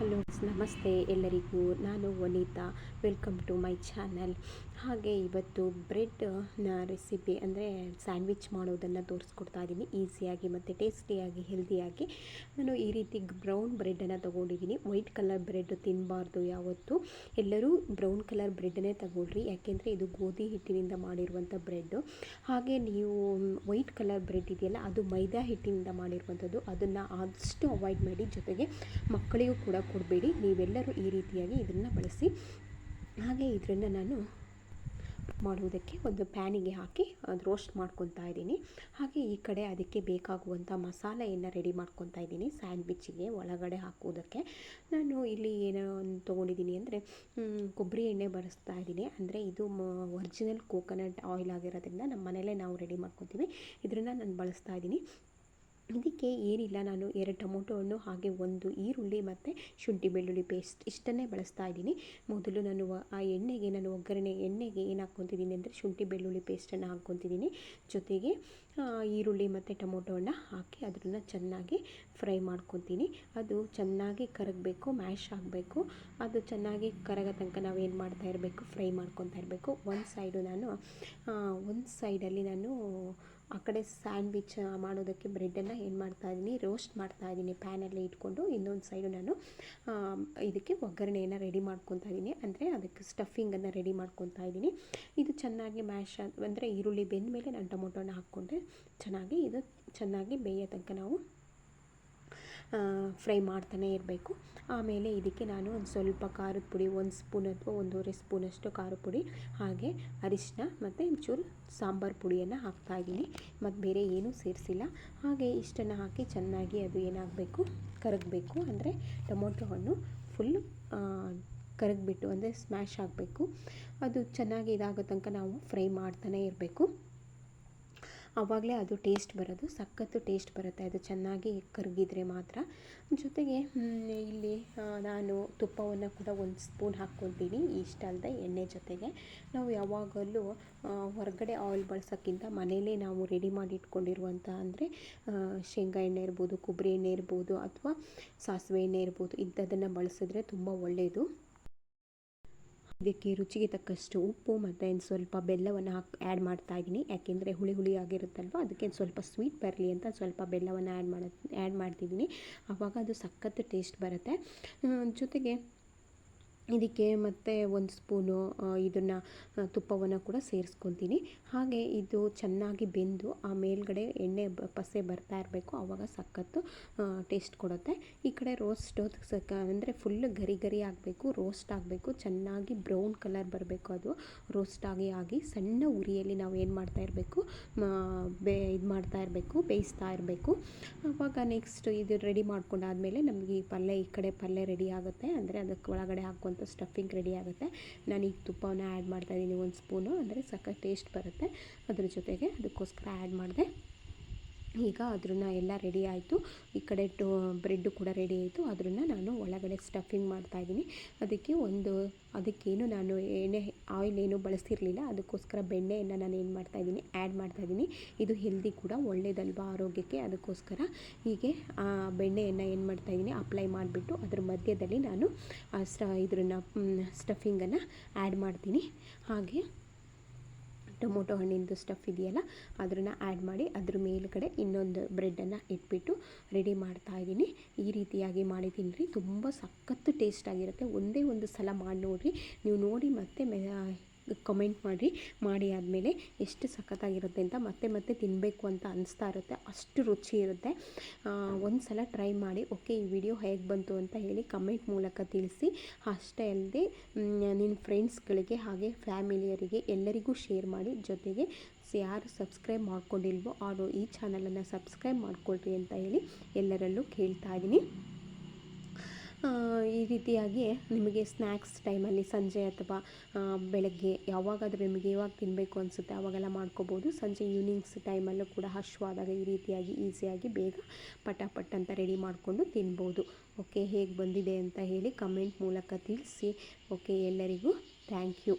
Hello ನಮಸ್ತೆ ಎಲ್ಲರಿಗೂ. ನಾನು Vanitha. Welcome to my channel. ಹಾಗೆ ಇವತ್ತು ಬ್ರೆಡ್ನ ರೆಸಿಪಿ ಅಂದರೆ ಸ್ಯಾಂಡ್ವಿಚ್ ಮಾಡೋದನ್ನು ತೋರಿಸ್ಕೊಡ್ತಾ ಇದ್ದೀನಿ. ಈಸಿಯಾಗಿ ಮತ್ತು ಟೇಸ್ಟಿಯಾಗಿ ಹೆಲ್ದಿಯಾಗಿ ನಾನು ಈ ರೀತಿ ಬ್ರೌನ್ ಬ್ರೆಡ್ಡನ್ನು ತೊಗೊಂಡಿದ್ದೀನಿ. ವೈಟ್ ಕಲರ್ ಬ್ರೆಡ್ ತಿನ್ನಬಾರ್ದು ಯಾವತ್ತು. ಎಲ್ಲರೂ ಬ್ರೌನ್ ಕಲರ್ ಬ್ರೆಡ್ಡನ್ನೇ ತಗೊಳ್ರಿ, ಯಾಕೆಂದರೆ ಇದು ಗೋಧಿ ಹಿಟ್ಟಿನಿಂದ ಮಾಡಿರುವಂಥ ಬ್ರೆಡ್ಡು. ಹಾಗೆ ನೀವು ವೈಟ್ ಕಲರ್ ಬ್ರೆಡ್ ಇದೆಯಲ್ಲ, ಅದು ಮೈದಾ ಹಿಟ್ಟಿನಿಂದ ಮಾಡಿರುವಂಥದ್ದು. ಅದನ್ನು ಆದಷ್ಟು ಅವಾಯ್ಡ್ ಮಾಡಿ, ಜೊತೆಗೆ ಮಕ್ಕಳಿಗೂ ಕೂಡ ಕೊಡಬೇಡಿ. ನೀವೆಲ್ಲರೂ ಈ ರೀತಿಯಾಗಿ ಇದನ್ನು ಬಳಸಿ. ಹಾಗೆ ಇದನ್ನು ನಾನು ಮಾಡುವುದಕ್ಕೆ ಒಂದು ಪ್ಯಾನಿಗೆ ಹಾಕಿ ಅದು ರೋಸ್ಟ್ ಮಾಡ್ಕೊತಾ ಇದ್ದೀನಿ. ಹಾಗೆ ಈ ಕಡೆ ಅದಕ್ಕೆ ಬೇಕಾಗುವಂಥ ಮಸಾಲೆಯನ್ನು ರೆಡಿ ಮಾಡ್ಕೊತಾ ಇದ್ದೀನಿ. ಸ್ಯಾಂಡ್ವಿಚ್ಚಿಗೆ ಒಳಗಡೆ ಹಾಕುವುದಕ್ಕೆ ನಾನು ಇಲ್ಲಿ ಏನೋ ತೊಗೊಂಡಿದ್ದೀನಿ ಅಂದರೆ ಕೊಬ್ಬರಿ ಎಣ್ಣೆ ಬಳಸ್ತಾ ಇದ್ದೀನಿ. ಅಂದರೆ ಇದು ಒರಿಜಿನಲ್ ಕೋಕೋನಟ್ ಆಯಿಲ್ ಆಗಿರೋದ್ರಿಂದ ನಮ್ಮ ಮನೆಯಲ್ಲೇ ನಾವು ರೆಡಿ ಮಾಡ್ಕೊತೀವಿ. ಇದನ್ನು ನಾನು ಬಳಸ್ತಾ ಇದ್ದೀನಿ. ಇದಕ್ಕೆ ಏನಿಲ್ಲ, ನಾನು 2 ಟೊಮೊಟೊ ಹಣ್ಣು ಹಾಗೆ 1 ಈರುಳ್ಳಿ ಮತ್ತು ಶುಂಠಿ ಬೆಳ್ಳುಳ್ಳಿ ಪೇಸ್ಟ್ ಇಷ್ಟನ್ನೇ ಬಳಸ್ತಾ ಇದ್ದೀನಿ. ಮೊದಲು ನಾನು ಆ ಎಣ್ಣೆಗೆ ಎಣ್ಣೆಗೆ ಏನು ಹಾಕ್ಕೊತಿದ್ದೀನಿ ಅಂದರೆ ಶುಂಠಿ ಬೆಳ್ಳುಳ್ಳಿ ಪೇಸ್ಟನ್ನು ಹಾಕ್ಕೊತಿದ್ದೀನಿ. ಜೊತೆಗೆ ಈರುಳ್ಳಿ ಮತ್ತು ಟೊಮೊಟೊ ಹಣ್ಣು ಹಾಕಿ ಅದನ್ನು ಚೆನ್ನಾಗಿ ಫ್ರೈ ಮಾಡ್ಕೊತೀನಿ. ಅದು ಚೆನ್ನಾಗಿ ಕರಗಬೇಕು, ಮ್ಯಾಶ್ ಆಗಬೇಕು. ಅದು ಚೆನ್ನಾಗಿ ಕರಗೋ ತನಕ ನಾವು ಏನು ಮಾಡ್ತಾ ಇರಬೇಕು, ಫ್ರೈ ಮಾಡ್ಕೊತಾ ಇರಬೇಕು. ಒಂದು ಸೈಡಲ್ಲಿ ನಾನು ಆ ಕಡೆ ಸ್ಯಾಂಡ್ವಿಚ್ ಮಾಡೋದಕ್ಕೆ ಬ್ರೆಡ್ಡನ್ನು ಏನು ಮಾಡ್ತಾಯಿದ್ದೀನಿ, ರೋಸ್ಟ್ ಮಾಡ್ತಾಯಿದ್ದೀನಿ ಪ್ಯಾನಲ್ಲಿ ಇಟ್ಕೊಂಡು. ಇನ್ನೊಂದು ಸೈಡು ನಾನು ಇದಕ್ಕೆ ಒಗ್ಗರಣೆಯನ್ನು ರೆಡಿ ಮಾಡ್ಕೊತಾ ಇದ್ದೀನಿ. ಅಂದರೆ ಅದಕ್ಕೆ ಸ್ಟಫಿಂಗನ್ನು ರೆಡಿ ಮಾಡ್ಕೊತಾ ಇದ್ದೀನಿ. ಇದು ಚೆನ್ನಾಗಿ ಮ್ಯಾಶ್ ಅಂದರೆ ಈರುಳ್ಳಿ ಬೆಂದ ಮೇಲೆ ನಾನು ಟೊಮೊಟೊನ ಹಾಕ್ಕೊಂಡೆ. ಇದು ಚೆನ್ನಾಗಿ ಬೇಯೋ ತನಕ ನಾವು ಫ್ರೈ ಮಾಡ್ತಾನೆ ಇರಬೇಕು. ಆಮೇಲೆ ಇದಕ್ಕೆ ನಾನು ಒಂದು ಸ್ವಲ್ಪ ಖಾರದ ಪುಡಿ, 1 ಸ್ಪೂನ್ ಅಥವಾ 1.5 ಸ್ಪೂನಷ್ಟು ಖಾರದ ಪುಡಿ, ಹಾಗೆ ಅರಿಶಿನ ಮತ್ತು ಒಂಚೂರು ಸಾಂಬಾರು ಪುಡಿಯನ್ನು ಹಾಕ್ತಾಯಿದ್ದೀನಿ. ಮತ್ತು ಬೇರೆ ಏನೂ ಸೇರಿಸಿಲ್ಲ. ಹಾಗೆ ಇಷ್ಟನ್ನು ಹಾಕಿ ಚೆನ್ನಾಗಿ ಅದು ಏನಾಗಬೇಕು, ಕರಗಬೇಕು. ಅಂದರೆ ಟೊಮೊಟೊ ಹಣ್ಣು ಫುಲ್ ಕರಗಿಬಿಟ್ಟು ಅಂದರೆ ಸ್ಮ್ಯಾಶ್ ಆಗಬೇಕು. ಅದು ಚೆನ್ನಾಗಿ ಇದಾಗೋ ತನಕ ನಾವು ಫ್ರೈ ಮಾಡ್ತಾನೆ ಇರಬೇಕು. ಆವಾಗಲೇ ಅದು ಟೇಸ್ಟ್ ಬರೋದು, ಸಖತ್ತು ಟೇಸ್ಟ್ ಬರುತ್ತೆ ಅದು ಚೆನ್ನಾಗಿ ಕರಗಿದ್ರೆ ಮಾತ್ರ. ಜೊತೆಗೆ ಇಲ್ಲಿ ನಾನು ತುಪ್ಪವನ್ನು ಕೂಡ 1 ಸ್ಪೂನ್ ಹಾಕ್ಕೊತೀನಿ. ಇಷ್ಟ ಅಲ್ಲದೆ ಎಣ್ಣೆ ಜೊತೆಗೆ ನಾವು ಯಾವಾಗಲೂ ಹೊರಗಡೆ ಆಯಿಲ್ ಬಳಸೋಕ್ಕಿಂತ ಮನೆಯಲ್ಲೇ ನಾವು ರೆಡಿ ಮಾಡಿ ಇಟ್ಕೊಂಡಿರುವಂಥ ಅಂದರೆ ಶೇಂಗಾ ಎಣ್ಣೆ ಇರ್ಬೋದು, ಕೊಬ್ಬರಿ ಎಣ್ಣೆ ಇರ್ಬೋದು, ಅಥವಾ ಸಾಸಿವೆ ಎಣ್ಣೆ ಇರ್ಬೋದು, ಇಂಥದ್ದನ್ನು ಬಳಸಿದ್ರೆ ತುಂಬ ಒಳ್ಳೆಯದು. ಇದಕ್ಕೆ ರುಚಿಗೆ ತಕ್ಕಷ್ಟು ಉಪ್ಪು ಮತ್ತು ಸ್ವಲ್ಪ ಬೆಲ್ಲವನ್ನು ಆ್ಯಡ್ ಮಾಡ್ತಾಯಿದ್ದೀನಿ. ಯಾಕೆಂದರೆ ಹುಳಿ ಆಗಿರುತ್ತಲ್ವ, ಅದಕ್ಕೆ ಸ್ವಲ್ಪ ಸ್ವೀಟ್ ಬರಲಿ ಅಂತ ಸ್ವಲ್ಪ ಬೆಲ್ಲವನ್ನು ಆ್ಯಡ್ ಮಾಡ್ತಿದ್ದೀನಿ. ಆವಾಗ ಅದು ಸಖತ್ತು ಟೇಸ್ಟ್ ಬರುತ್ತೆ. ಜೊತೆಗೆ ಇದಕ್ಕೆ ಮತ್ತು 1 ಸ್ಪೂನು ಇದನ್ನು ತುಪ್ಪವನ್ನು ಕೂಡ ಸೇರಿಸ್ಕೊತೀನಿ. ಹಾಗೆ ಇದು ಚೆನ್ನಾಗಿ ಬೆಂದು ಆ ಮೇಲ್ಗಡೆ ಎಣ್ಣೆ ಪಸೆ ಬರ್ತಾ ಇರಬೇಕು. ಆವಾಗ ಸಖತ್ತು ಟೇಸ್ಟ್ ಕೊಡುತ್ತೆ. ಈ ಕಡೆ ರೋಸ್ಟ್ ಅಂದರೆ ಫುಲ್ ಗರಿ ಆಗಬೇಕು, ರೋಸ್ಟ್ ಆಗಬೇಕು, ಚೆನ್ನಾಗಿ ಬ್ರೌನ್ ಕಲರ್ ಬರಬೇಕು. ಅದು ರೋಸ್ಟ್ ಆಗಿ ಸಣ್ಣ ಉರಿಯಲ್ಲಿ ನಾವು ಏನು ಮಾಡ್ತಾ ಇರಬೇಕು, ಬೇಯಿಸ್ತಾ ಇರಬೇಕು. ಆವಾಗ ನೆಕ್ಸ್ಟ್ ಇದು ರೆಡಿ ಮಾಡ್ಕೊಂಡಾದಮೇಲೆ ನಮಗೆ ಈ ಕಡೆ ಪಲ್ಯ ರೆಡಿ ಆಗುತ್ತೆ. ಅಂದರೆ ಅದಕ್ಕೆ ಒಳಗಡೆ ಹಾಕುವಂಥ ಸ್ಟಫಿಂಗ್ ರೆಡಿ ಆಗುತ್ತೆ. ನಾನೀಗ ತುಪ್ಪವನ್ನು ಆ್ಯಡ್ ಮಾಡ್ತಾಯಿದ್ದೀನಿ 1 ಸ್ಪೂನು, ಅಂದರೆ ಸಖತ್ ಟೇಸ್ಟ್ ಬರುತ್ತೆ. ಅದ್ರ ಜೊತೆಗೆ ಅದಕ್ಕೋಸ್ಕರ ಆ್ಯಡ್ ಮಾಡಿದೆ. ಈಗ ಅದನ್ನು ಎಲ್ಲ ರೆಡಿ ಆಯಿತು. ಈ ಕಡೆ ಬ್ರೆಡ್ಡು ಕೂಡ ರೆಡಿ ಆಯಿತು. ಅದನ್ನು ನಾನು ಒಳಗಡೆ ಸ್ಟಫಿಂಗ್ ಮಾಡ್ತಾಯಿದ್ದೀನಿ. ಅದಕ್ಕೇನು ನಾನು ಆಯಿಲ್ ಏನು ಬಳಸಿರಲಿಲ್ಲ. ಅದಕ್ಕೋಸ್ಕರ ಬೆಣ್ಣೆಯನ್ನು ನಾನು ಏನು ಮಾಡ್ತಾಯಿದ್ದೀನಿ, ಆ್ಯಡ್ ಮಾಡ್ತಾಯಿದ್ದೀನಿ. ಇದು ಹೆಲ್ದಿ ಕೂಡ, ಒಳ್ಳೆಯದಲ್ವಾ ಆರೋಗ್ಯಕ್ಕೆ. ಅದಕ್ಕೋಸ್ಕರ ಹೀಗೆ ಬೆಣ್ಣೆಯನ್ನು ಏನು ಮಾಡ್ತಾಯಿದ್ದೀನಿ, ಅಪ್ಲೈ ಮಾಡಿಬಿಟ್ಟು ಅದ್ರ ಮಧ್ಯದಲ್ಲಿ ನಾನು ಸ್ಟಫಿಂಗನ್ನು ಆ್ಯಡ್ ಮಾಡ್ತೀನಿ. ಹಾಗೆ ಟೊಮೊಟೊ ಹಣ್ಣಿಂದು ಸ್ಟಫ್ ಇದೆಯಲ್ಲ, ಅದನ್ನು ಆ್ಯಡ್ ಮಾಡಿ ಅದ್ರ ಮೇಲುಗಡೆ ಇನ್ನೊಂದು ಬ್ರೆಡ್ಡನ್ನು ಇಟ್ಬಿಟ್ಟು ರೆಡಿ ಮಾಡ್ತಾಯಿದ್ದೀನಿ. ಈ ರೀತಿಯಾಗಿ ಮಾಡಿ ತಿನ್ನಿರಿ, ತುಂಬ ಸಖತ್ತು ಟೇಸ್ಟಾಗಿರುತ್ತೆ. ಒಂದೇ ಒಂದು ಸಲ ಮಾಡಿ ನೋಡಿರಿ. ನೀವು ನೋಡಿ ಮತ್ತೆ ಕಮೆಂಟ್ ಮಾಡಿ ಆದಮೇಲೆ ಎಷ್ಟು ಸಖತ್ತಾಗಿರುತ್ತೆ ಅಂತ ಮತ್ತೆ ತಿನ್ನಬೇಕು ಅಂತ ಅನಿಸ್ತಾ ಇರುತ್ತೆ. ಅಷ್ಟು ರುಚಿ ಇರುತ್ತೆ. ಒಂದು ಸಲ ಟ್ರೈ ಮಾಡಿ. ಓಕೆ, ಈ ವಿಡಿಯೋ ಹೇಗೆ ಬಂತು ಅಂತ ಹೇಳಿ ಕಮೆಂಟ್ ಮೂಲಕ ತಿಳಿಸಿ. ಅಷ್ಟೇ ಅಲ್ಲದೆ ನಿನ್ನ ಫ್ರೆಂಡ್ಸ್ಗಳಿಗೆ ಹಾಗೆ ಫ್ಯಾಮಿಲಿಯರಿಗೆ ಎಲ್ಲರಿಗೂ ಶೇರ್ ಮಾಡಿ. ಜೊತೆಗೆ ಯಾರು ಸಬ್ಸ್ಕ್ರೈಬ್ ಮಾಡ್ಕೊಂಡಿಲ್ವೋ ಅವರು ಈ ಚಾನಲನ್ನು ಸಬ್ಸ್ಕ್ರೈಬ್ ಮಾಡ್ಕೊಳ್ರಿ ಅಂತ ಹೇಳಿ ಎಲ್ಲರಲ್ಲೂ ಕೇಳ್ತಾ ಇದ್ದೀನಿ. ಈ ರೀತಿಯಾಗಿ ನಿಮಗೆ ಸ್ನ್ಯಾಕ್ಸ್ ಟೈಮಲ್ಲಿ ಸಂಜೆ ಅಥವಾ ಬೆಳಗ್ಗೆ ಯಾವಾಗ ತಿನ್ನಬೇಕು ಅನಿಸುತ್ತೆ ಆವಾಗೆಲ್ಲ ಮಾಡ್ಕೋಬೋದು. ಸಂಜೆ ಈವ್ನಿಂಗ್ಸ್ ಟೈಮಲ್ಲೂ ಕೂಡ ಹಶ್ವಾದಾಗ ಈ ರೀತಿಯಾಗಿ ಈಸಿಯಾಗಿ ಬೇಗ ಪಟಾಪಟ್ ಅಂತ ರೆಡಿ ಮಾಡಿಕೊಂಡು ತಿನ್ಬೋದು. ಓಕೆ, ಹೇಗೆ ಬಂದಿದೆ ಅಂತ ಹೇಳಿ ಕಮೆಂಟ್ ಮೂಲಕ ತಿಳಿಸಿ. ಓಕೆ, ಎಲ್ಲರಿಗೂ ಥ್ಯಾಂಕ್ ಯು.